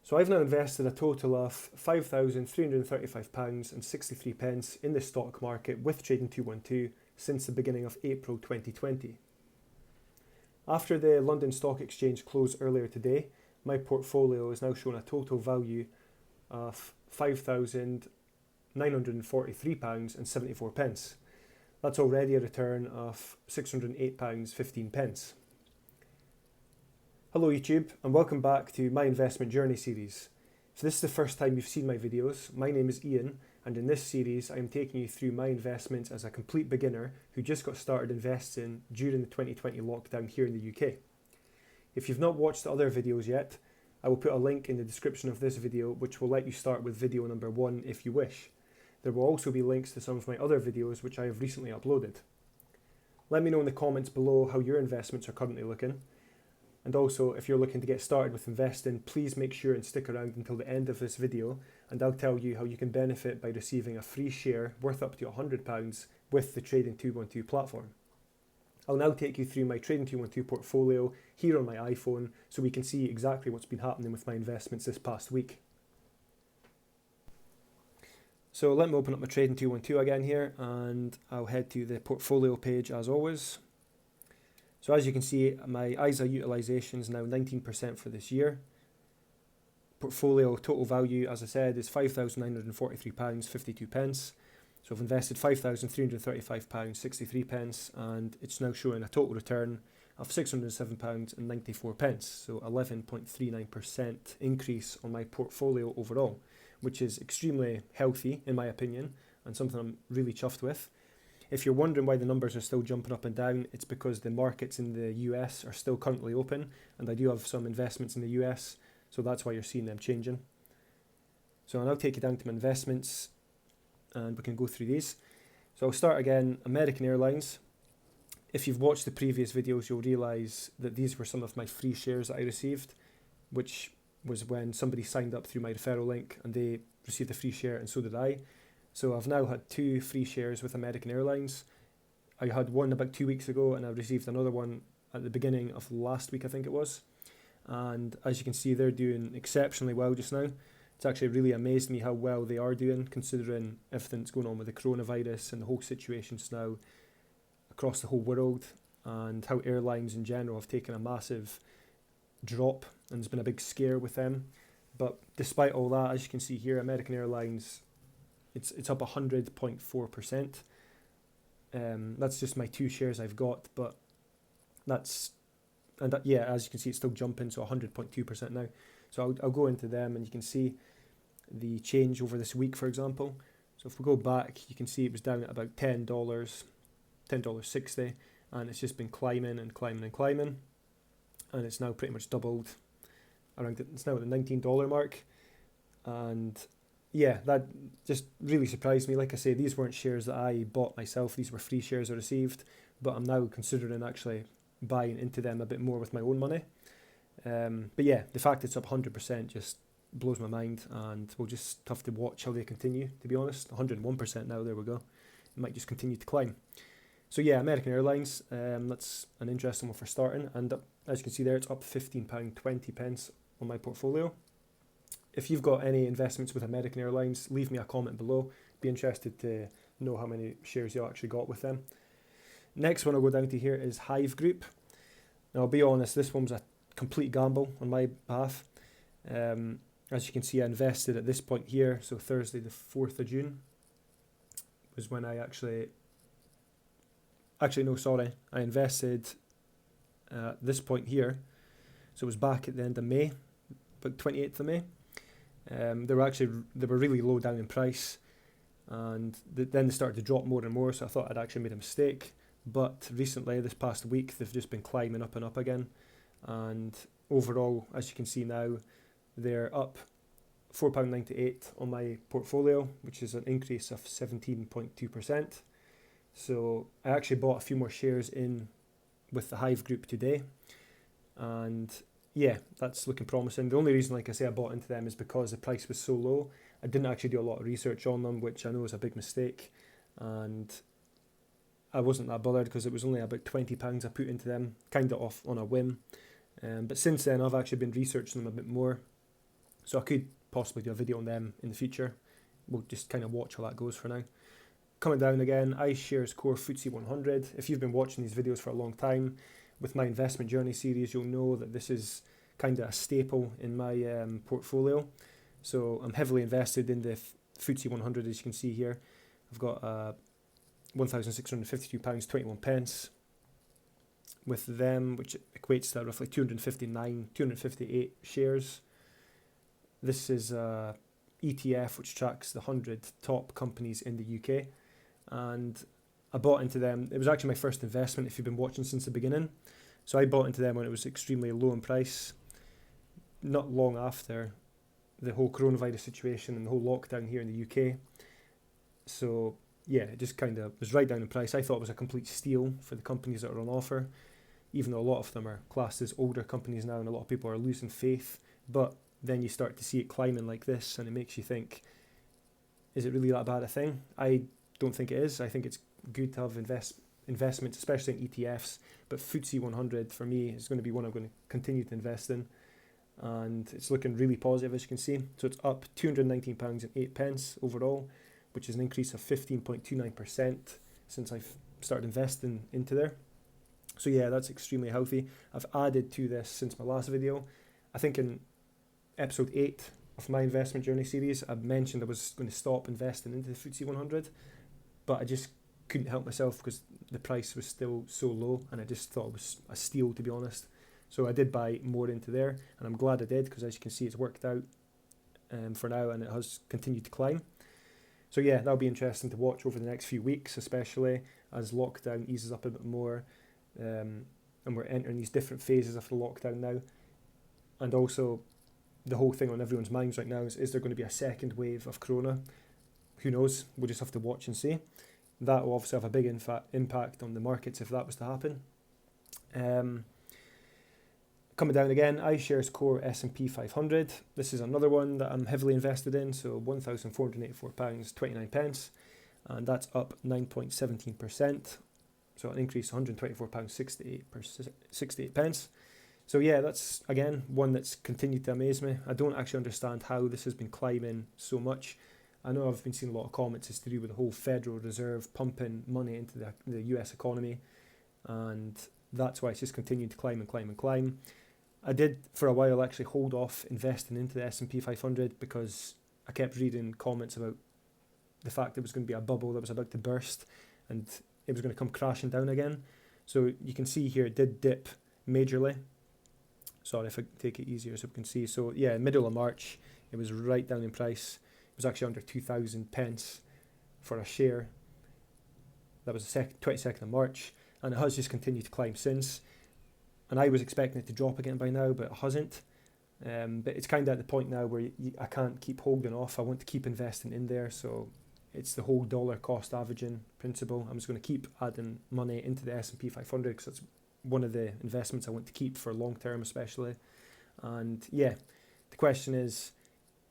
So I've now invested a total of £5,335.63 in the stock market with Trading 212 since the beginning of April 2020. After the London Stock Exchange closed earlier today, my portfolio is now showing a total value of £5,943.74. That's already a return of £608.15. Hello YouTube, and welcome back to my investment journey series. If this is the first time you've seen my videos, my name is Ian, and in this series I am taking you through my investments as a complete beginner who just got started investing during the 2020 lockdown here in the UK. If you've not watched the other videos yet, I will put a link in the description of this video which will let you start with video number 1 if you wish. There will also be links to some of my other videos which I have recently uploaded. Let me know in the comments below how your investments are currently looking. And also, if you're looking to get started with investing, please make sure and stick around until the end of this video, and I'll tell you how you can benefit by receiving a free share worth up to £100 with the Trading 212 platform. I'll now take you through my Trading 212 portfolio here on my iPhone so we can see exactly what's been happening with my investments this past week. So let me open up my Trading 212 again here, and I'll head to the portfolio page as always. So as you can see, my ISA utilisation is now 19% for this year. Portfolio total value, as I said, is £5,943.52. So I've invested £5,335.63, and it's now showing a total return of £607.94. So 11.39% increase on my portfolio overall, which is extremely healthy in my opinion, and something I'm really chuffed with. If you're wondering why the numbers are still jumping up and down, it's because the markets in the US are still currently open, and I do have some investments in the US, so that's why you're seeing them changing. So I'll now take you down to my investments, and we can go through these. So I'll start again, American Airlines. If you've watched the previous videos, you'll realise that these were some of my free shares that I received, which was when somebody signed up through my referral link, and they received a free share, and so did I. So I've now had 2 free shares with American Airlines. I had one about 2 weeks ago, and I received another one at the beginning of last week, I think it was. And as you can see, they're doing exceptionally well just now. It's actually really amazed me how well they are doing, considering everything that's going on with the coronavirus and the whole situation just now across the whole world, and how airlines in general have taken a massive drop, and there's been a big scare with them. But despite all that, as you can see here, American Airlines, it's up 100.4%. That's just my 2 shares I've got, but yeah, as you can see, it's still jumping, so 100.2% now. So I'll go into them, and you can see the change over this week, for example. So if we go back, you can see it was down at about $10, $10.60, and it's just been climbing and climbing and climbing, and it's now pretty much doubled. It's now at the $19 mark, and yeah, that just really surprised me. Like I say, these weren't shares that I bought myself, these were free shares I received, but I'm now considering actually buying into them a bit more with my own money. But yeah, the fact it's up 100% just blows my mind, and we'll just have to watch how they continue, to be honest. 101% now, there we go. It might just continue to climb. So yeah, American Airlines, that's an interesting one for starting, and as you can see there, it's up £15.20 on my portfolio. If you've got any investments with American Airlines, leave me a comment below. Be interested to know how many shares you actually got with them. Next one I'll go down to here is Hive Group. Now I'll be honest, this one was a complete gamble on my behalf. As you can see, I invested at this point here, so Thursday the 4th of June was when I I invested at this point here, so it was back at the end of May, about 28th of May. They were really low down in price, and then they started to drop more and more, so I thought I'd actually made a mistake. But recently, this past week, they've just been climbing up and up again, and overall, as you can see now, they're up £4.98 on my portfolio, which is an increase of 17.2%. So I actually bought a few more shares in with the Hive Group today, and yeah, that's looking promising. The only reason, like I say, I bought into them is because the price was so low. I didn't actually do a lot of research on them, which I know is a big mistake, and I wasn't that bothered because it was only about £20 I put into them, kind of off on a whim. But since then, I've actually been researching them a bit more. So I could possibly do a video on them in the future. We'll just kind of watch how that goes for now. Coming down again, iShares Core FTSE 100. If you've been watching these videos for a long time, with my investment journey series, you'll know that this is kind of a staple in my portfolio. So I'm heavily invested in the FTSE 100, as you can see here. I've got £1,652.21 with them, which equates to roughly 258 shares. This is a ETF which tracks the 100 top companies in the UK, and I bought into them. It was actually my first investment if you've been watching since the beginning. So I bought into them when it was extremely low in price, not long after the whole coronavirus situation and the whole lockdown here in the UK. So yeah, it just kind of was right down in price. I thought it was a complete steal for the companies that are on offer, even though a lot of them are classed as older companies now and a lot of people are losing faith. But then you start to see it climbing like this and it makes you think, is it really that bad a thing? I don't think it is. I think it's good to have investments, especially in ETFs, but FTSE 100 for me is going to be one I'm going to continue to invest in, and it's looking really positive, as you can see. So it's up £219.08 overall, which is an increase of 15.29% since I've started investing into there. So yeah, that's extremely healthy. I've added to this since my last video. I think in episode 8 of my investment journey series, I mentioned I was going to stop investing into the FTSE 100, but I just couldn't help myself because the price was still so low and I just thought it was a steal, to be honest. So I did buy more into there, and I'm glad I did because, as you can see, it's worked out for now and it has continued to climb. So yeah, that'll be interesting to watch over the next few weeks, especially as lockdown eases up a bit more, and we're entering these different phases of the lockdown now. And also, the whole thing on everyone's minds right now is there going to be a second wave of corona? Who knows? We'll just have to watch and see. That will obviously have a big impact on the markets if that was to happen. Coming down again, iShares Core SP500. This is another one that I'm heavily invested in, so £1,484.29, and that's up 9.17%, so an increase £124.68. So yeah, that's again one that's continued to amaze me. I don't actually understand how this has been climbing so much. I know I've been seeing a lot of comments as to do with the whole Federal Reserve pumping money into the US economy, and that's why it's just continued to climb and climb and climb. I did for a while actually hold off investing into the S&P 500 because I kept reading comments about the fact it was going to be a bubble that was about to burst and it was going to come crashing down again. So you can see here it did dip majorly. Sorry if I take it easier so we can see. So yeah, middle of March, it was right down in price. It was actually under 2,000 pence for a share. That was the 22nd of March, and it has just continued to climb since. And I was expecting it to drop again by now, but it hasn't. But it's kind of at the point now where I can't keep holding off. I want to keep investing in there, so it's the whole dollar cost averaging principle. I'm just going to keep adding money into the S&P 500 because that's one of the investments I want to keep for long term especially. And yeah, the question is,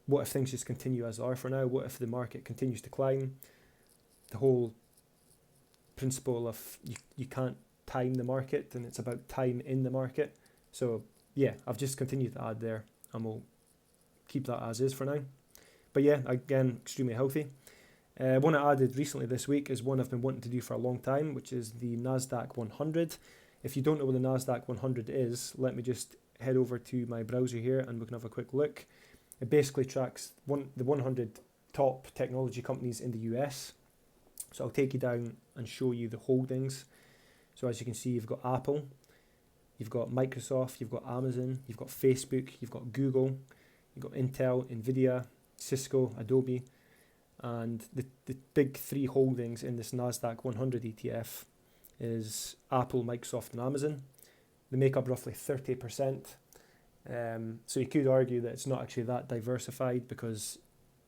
what if things just continue as they are for now? What if the market continues to climb? The whole principle of you can't time the market, and it's about time in the market. So yeah, I've just continued to add there and we'll keep that as is for now. But yeah, again, extremely healthy. One I added recently this week is one I've been wanting to do for a long time, which is the NASDAQ 100. If you don't know what the NASDAQ 100 is, let me just head over to my browser here and we can have a quick look. It basically tracks the 100 top technology companies in the US. So I'll take you down and show you the holdings. So as you can see, you've got Apple, you've got Microsoft, you've got Amazon, you've got Facebook, you've got Google, you've got Intel, Nvidia, Cisco, Adobe, and the big three holdings in this NASDAQ 100 ETF is Apple, Microsoft and Amazon. They make up roughly 30%. So you could argue that it's not actually that diversified, because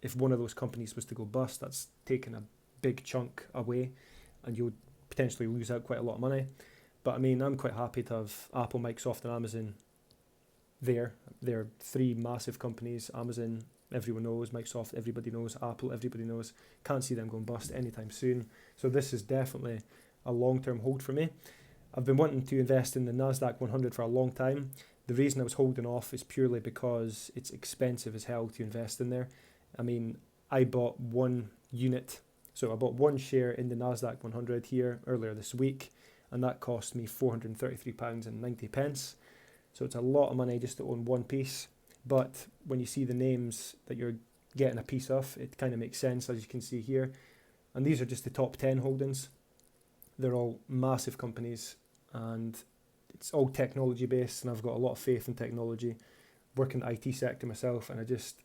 if one of those companies was to go bust, that's taken a big chunk away and you'll potentially lose out quite a lot of money. But I mean, I'm quite happy to have Apple, Microsoft and Amazon there. They're three massive companies. Amazon, everyone knows. Microsoft, everybody knows. Apple, everybody knows. Can't see them going bust anytime soon. So this is definitely a long-term hold for me. I've been wanting to invest in the NASDAQ 100 for a long time. The reason I was holding off is purely because it's expensive as hell to invest in there. I mean, I bought one unit, so I bought one share in the NASDAQ 100 here earlier this week, and that cost me £433.90. So it's a lot of money just to own one piece. But when you see the names that you're getting a piece of, it kind of makes sense, as you can see here. And these are just the top 10 holdings. They're all massive companies, and it's all technology based, and I've got a lot of faith in technology. Work in the IT sector myself, and I just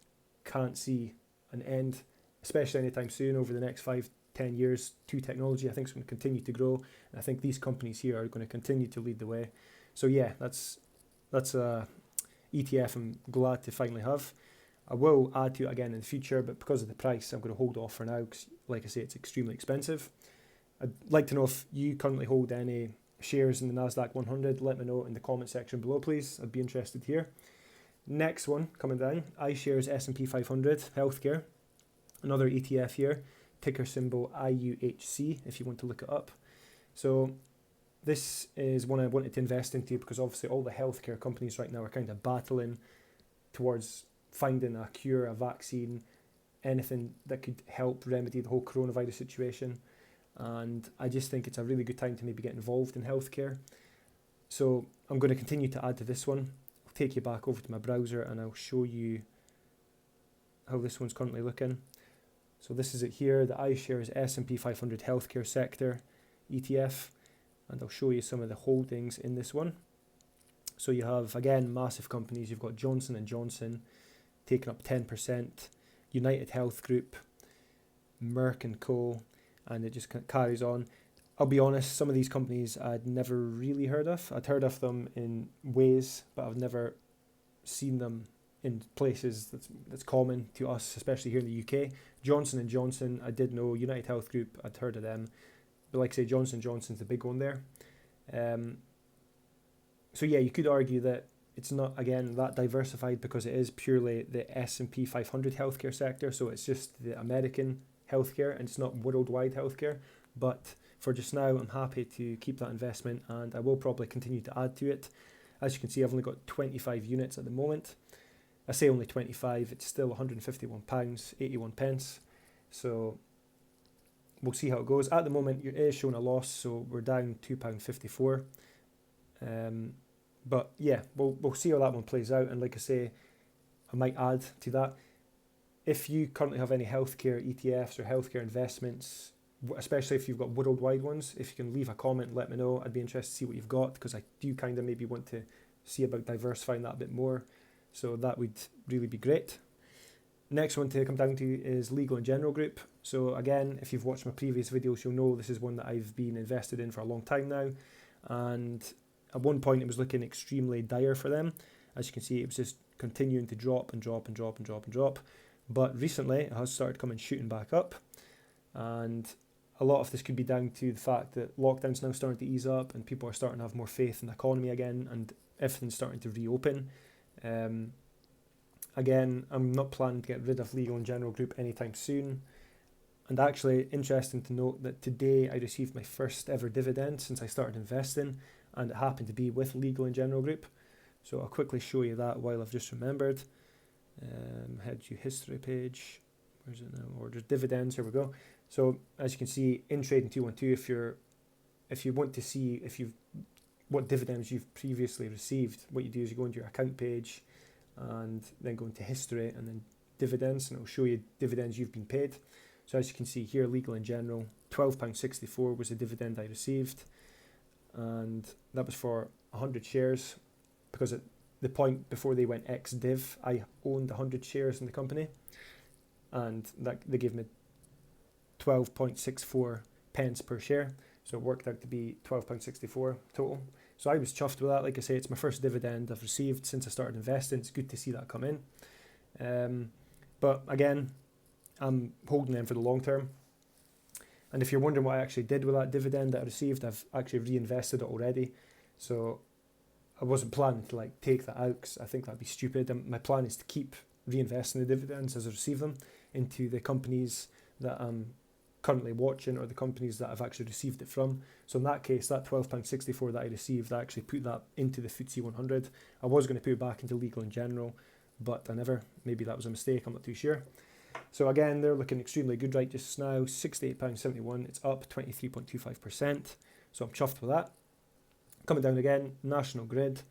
can't see an end, especially anytime soon over the next 5-10 years, to technology. I think it's going to continue to grow, and I think these companies here are going to continue to lead the way. So yeah, that's a ETF I'm glad to finally have. I will add to it again in the future, but because of the price, I'm going to hold off for now because, like I say, it's extremely expensive. I'd like to know if you currently hold any shares in the NASDAQ 100. Let me know in the comment section below, please. I'd be interested here. Next one coming down, iShares SP500 Healthcare, another ETF here, ticker symbol IUHC if you want to look it up. So this is one I wanted to invest into because obviously all the healthcare companies right now are kind of battling towards finding a cure, a vaccine, anything that could help remedy the whole coronavirus situation. And I just think it's a really good time to maybe get involved in healthcare. So I'm going to continue to add to this one. I'll take you back over to my browser and I'll show you how this one's currently looking. So this is it here, the iShares SP500 Healthcare Sector ETF. And I'll show you some of the holdings in this one. So you have, again, massive companies. You've got Johnson & Johnson taking up 10%, United Health Group, Merck & Co., and it just carries on. I'll be honest, some of these companies I'd never really heard of. I'd heard of them in ways, but I've never seen them in places that's common to us, especially here in the UK. Johnson & Johnson, I did know. United Health Group, I'd heard of them. But like I say, Johnson & Johnson's the big one there. So yeah, you could argue that it's not, again, that diversified because it is purely the S&P 500 healthcare sector. So it's just the American healthcare and it's not worldwide healthcare. But for just now, I'm happy to keep that investment and I will probably continue to add to it. As you can see, I've only got 25 units at the moment. I say only 25, it's still £151.81. So we'll see how it goes. At the moment, it is showing a loss, so we're down £2.54. But yeah, we'll see how that one plays out. And like I say, I might add to that. If you currently have any healthcare ETFs or healthcare investments, especially if you've got worldwide ones, if you can leave a comment, let me know. I'd be interested to see what you've got because I do kind of maybe want to see about diversifying that a bit more. So that would really be great. Next one to come down to is Legal & General Group. So again, if you've watched my previous videos, you'll know this is one that I've been invested in for a long time now. And at one point, it was looking extremely dire for them. As you can see, it was just continuing to drop and drop and drop and drop and drop. But recently, it has started coming shooting back up. And a lot of this could be down to the fact that lockdown's now starting to ease up and people are starting to have more faith in the economy again and everything's starting to reopen. Again, I'm not planning to get rid of Legal & General Group anytime soon. And actually, interesting to note that today I received my first ever dividend since I started investing, and it happened to be with Legal & General Group. So I'll quickly show you that while I've just remembered. Head to history page. Where's it now? Orders, dividends, here we go. So as you can see, in Trading 212, if you want to see what dividends you've previously received, what you do is you go into your account page and then go into history and then dividends, and it'll show you dividends you've been paid. So as you can see here, Legal & General, £12.64 was the dividend I received, and that was for 100 shares because at the point before they went ex-div, I owned 100 shares in the company, and that they gave me 12.64 pence per share, so it worked out to be £12.64 total. So I was chuffed with that. Like I say, it's my first dividend I've received since I started investing. It's good to see that come in. But again, I'm holding them for the long term. And if you're wondering what I actually did with that dividend that I received, I've actually reinvested it already. So I wasn't planning to take that out because I think that'd be stupid. And my plan is to keep reinvesting the dividends as I receive them into the companies that I'm currently watching or the companies that I've actually received it from. So in that case, that £12.64 that I received, I actually put that into the FTSE 100. I was going to put it back into Legal & General, but I never. Maybe that was a mistake, I'm not too sure. So again, they're looking extremely good right just now, £68.71. It's up 23.25%. So I'm chuffed with that. Coming down again, National Grid.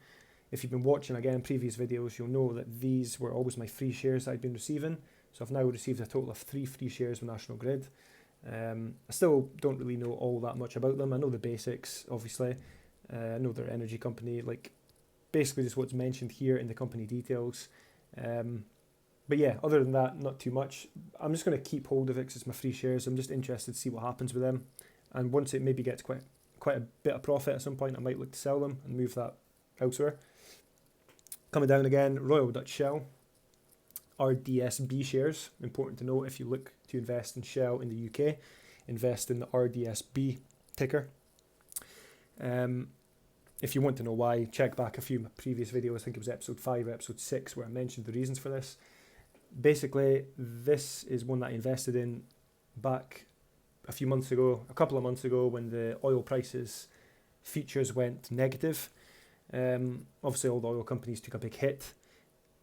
If you've been watching again previous videos, you'll know that these were always my free shares that I've been receiving. So I've now received a total of 3 free shares with National Grid. I still don't really know all that much about them. I know the basics, obviously. I know they're an energy company, like basically just what's mentioned here in the company details. But yeah, other than that, not too much. I'm just going to keep hold of it because it's my free shares. I'm just interested to see what happens with them. And once it maybe gets quite a bit of profit at some point, I might look to sell them and move that elsewhere. Coming down again, Royal Dutch Shell, RDSB shares. Important to note, if you look to invest in Shell in the UK, invest in the RDSB ticker. If you want to know why, check back a few previous videos. I think it was episode 5 or episode 6 where I mentioned the reasons for this. Basically, this is one that I invested in back a couple of months ago when the oil prices futures went negative. Obviously all the oil companies took a big hit,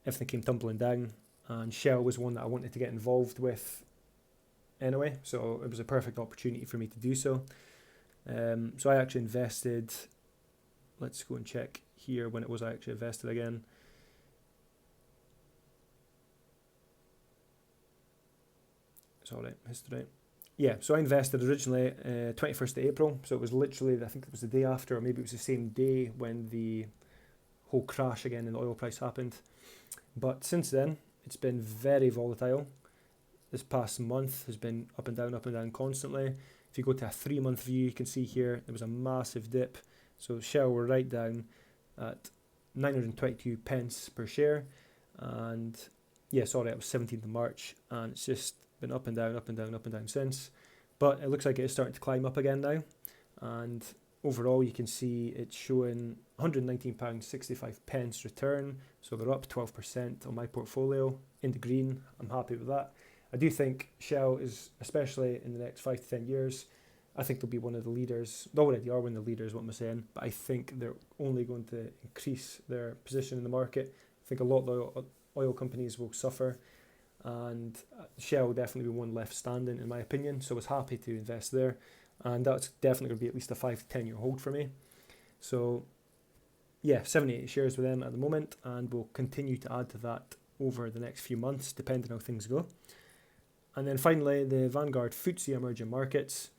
everything came tumbling down, and Shell was one that I wanted to get involved with anyway, so it was a perfect opportunity for me to do so. So I actually invested, let's go and check here when it was I actually invested again. Sorry, history. Yeah, so I invested originally 21st of April, so it was literally, I think it was the day after, or maybe it was the same day when the whole crash again in the oil price happened. But since then, it's been very volatile. This past month has been up and down constantly. If you go to a 3-month view, you can see here, there was a massive dip. So Shell were right down at 922 pence per share. And yeah, sorry, it was 17th of March, and it's just been up and down since, but it looks like it is starting to climb up again now, and overall you can see it's showing £119.65 return, so they're up 12% on my portfolio in the green. I'm happy with that. I do think Shell is, especially in the next 5 to 10 years, I think they'll be one of the leaders. They already are one of the leaders, what am I saying, but I think they're only going to increase their position in the market. I think a lot of the oil companies will suffer, and Shell will definitely be one left standing in my opinion, so I was happy to invest there, and that's definitely going to be at least a 5 to 10 year hold for me. So yeah, 78 shares with them at the moment, and we'll continue to add to that over the next few months depending on how things go. And then finally, the Vanguard FTSE Emerging Markets,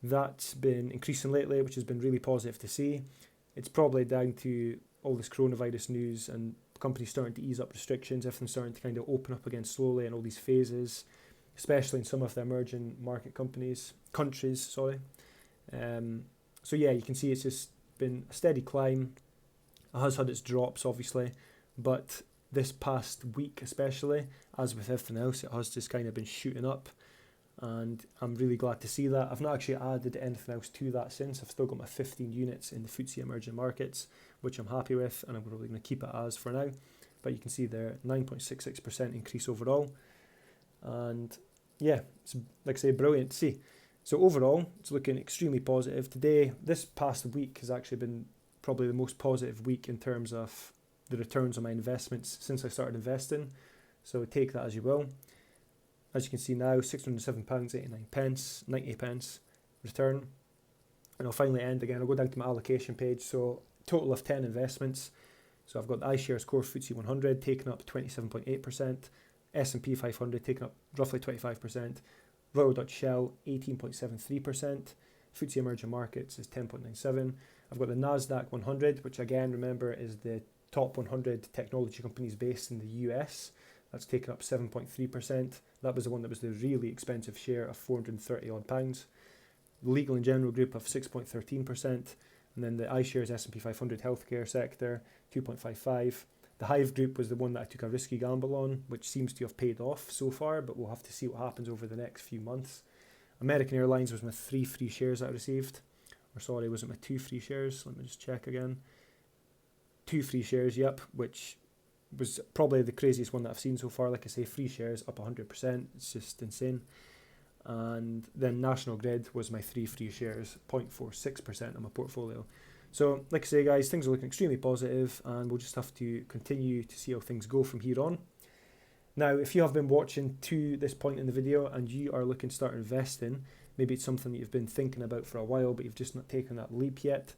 that's been increasing lately, which has been really positive to see. It's probably down to all this coronavirus news and companies starting to ease up restrictions, everything's starting to kind of open up again slowly in all these phases, especially in some of the emerging market countries. So yeah, you can see it's just been a steady climb. It has had its drops, obviously, but this past week especially, as with everything else, it has just kind of been shooting up, and I'm really glad to see that. I've not actually added anything else to that since. I've still got my 15 units in the FTSE Emerging Markets, which I'm happy with, and I'm probably going to keep it as for now. But you can see there, 9.66% increase overall. And yeah, it's, like I say, brilliant to see. So overall, it's looking extremely positive. Today, this past week has actually been probably the most positive week in terms of the returns on my investments since I started investing. So take that as you will. As you can see now, £607.89, 90 pence return. And I'll finally end again. I'll go down to my allocation page. So total of 10 investments. So I've got the iShares Core FTSE 100 taking up 27.8%, SP500 taking up roughly 25%, Royal Dutch Shell 18.73%, FTSE Emerging Markets is 10.97%. I've got the NASDAQ 100, which again, remember, is the top 100 technology companies based in the US. That's taken up 7.3%. That was the one that was the really expensive share of 430 odd pounds. The Legal & General Group of 6.13%. And then the iShares SP500 Healthcare sector, 2.55%. The Hive Group was the one that I took a risky gamble on, which seems to have paid off so far, but we'll have to see what happens over the next few months. American Airlines was my 3 free shares that I received. Or sorry, was it my 2 free shares? Let me just check again. 2 free shares, yep, which was probably the craziest one that I've seen so far. Like I say, free shares up 100%. It's just insane. and then National Grid was my 3 free shares, 0.46% of my portfolio. So like I say guys, things are looking extremely positive, and we'll just have to continue to see how things go from here on. Now, if you have been watching to this point in the video and you are looking to start investing, maybe it's something that you've been thinking about for a while but you've just not taken that leap yet,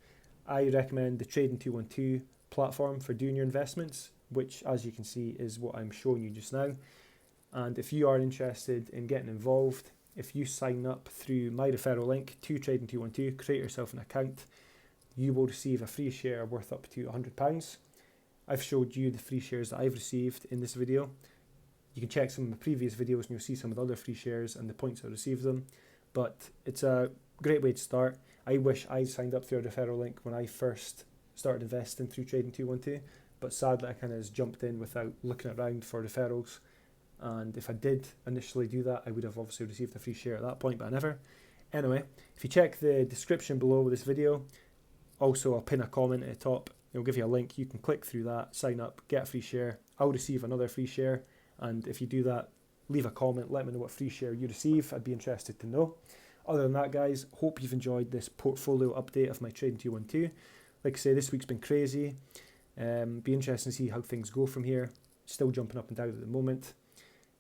I recommend the Trading 212 platform for doing your investments, which as you can see is what I'm showing you just now. And if you are interested in getting involved, if you sign up through my referral link to Trading 212, create yourself an account, you will receive a free share worth up to £100. I've showed you the free shares that I've received in this video. You can check some of my previous videos and you'll see some of the other free shares and the points I received them. But it's a great way to start. I wish I signed up through a referral link when I first started investing through Trading 212, but sadly I kind of just jumped in without looking around for referrals. And if I did initially do that, I would have obviously received a free share at that point, but I never. Anyway, if you check the description below this video, also I'll pin a comment at the top. It'll give you a link. You can click through that, sign up, get a free share. I'll receive another free share. And if you do that, leave a comment, let me know what free share you receive. I'd be interested to know. Other than that, guys, hope you've enjoyed this portfolio update of my Trading 212. Like I say, this week's been crazy. Be interesting to see how things go from here. Still jumping up and down at the moment.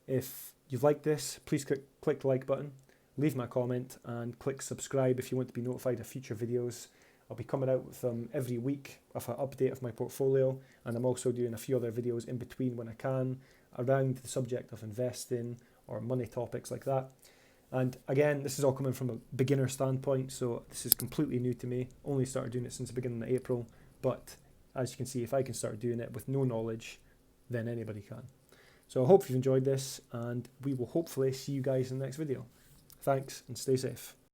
If you've liked this, please click the like button, leave me a comment, and click subscribe if you want to be notified of future videos. I'll be coming out with them every week of an update of my portfolio, and I'm also doing a few other videos in between when I can around the subject of investing or money topics like that. And again, this is all coming from a beginner standpoint, so this is completely new to me. Only started doing it since the beginning of April, but as you can see, if I can start doing it with no knowledge, then anybody can. So I hope you've enjoyed this, and we will hopefully see you guys in the next video. Thanks, and stay safe.